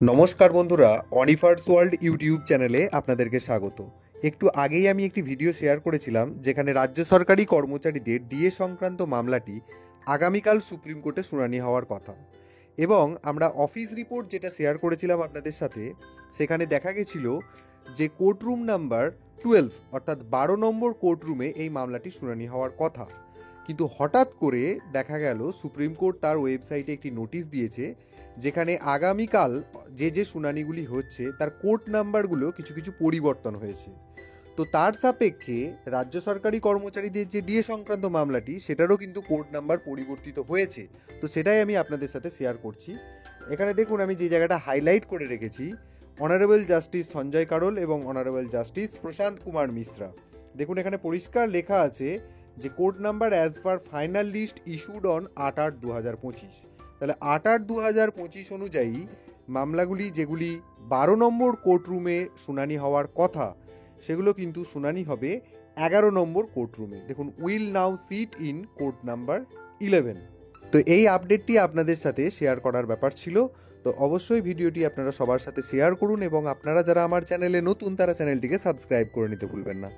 নমস্কার বন্ধুরা, অনিফার্স world YouTube চ্যানেলে আপনাদেরকে স্বাগত। একটু আগেই আমি একটি ভিডিও শেয়ার করেছিলাম যেখানে রাজ্য সরকারি কর্মচারীদের ডিএ সংক্রান্ত মামলাটি আগামীকাল সুপ্রিম কোর্টে শুনানি হওয়ার কথা, এবং আমরা অফিস রিপোর্ট যেটা শেয়ার করেছিলাম আপনাদের সাথে, সেখানে দেখা গেছিল যে কোর্টরুম নাম্বার 12 অর্থাৎ 12 নম্বর কোর্টরুমে এই মামলাটি শুনানি হওয়ার কথা। কিন্তু হঠাৎ করে দেখা গেল সুপ্রিম কোর্ট তার ওয়েবসাইটে একটি নোটিশ দিয়েছে যেখানে আগামীকাল যে শুনানিগুলি হচ্ছে তার কোর্ট নাম্বারগুলো কিছু কিছু পরিবর্তন হয়েছে। তো তার সাপেক্ষে রাজ্য সরকারি কর্মচারীদের যে ডিএ সংক্রান্ত মামলাটি, সেটারও কিন্তু কোর্ট নাম্বার পরিবর্তিত হয়েছে। তো সেটাই আমি আপনাদের সাথে শেয়ার করছি। এখানে দেখুন, আমি যে জায়গাটা হাইলাইট করে রেখেছি, অনারেবল জাস্টিস সঞ্জয় কারোল এবং অনারেবল জাস্টিস প্রশান্ত কুমার মিশ্রা। দেখুন, এখানে পরিষ্কার লেখা আছে যে court number as per final list issued on 8/8/2025। তাহলে 8/8/2025 অনুযায়ী মামলাগুলি যেগুলি 12 নম্বর কোর্টরুমে শুনানি হওয়ার কথা, সেগুলো কিন্তু শুনানি হবে 11 নম্বর কোর্টরুমে। দেখুন, will now sit in court number 11। তো এই আপডেটটি আপনাদের সাথে শেয়ার করার ব্যাপার ছিল। তো অবশ্যই ভিডিওটি আপনারা সবার সাথে শেয়ার করুন, এবং আপনারা যারা আমার চ্যানেলে নতুন তারা চ্যানেলটিকে সাবস্ক্রাইব করে নিতে ভুলবেন না।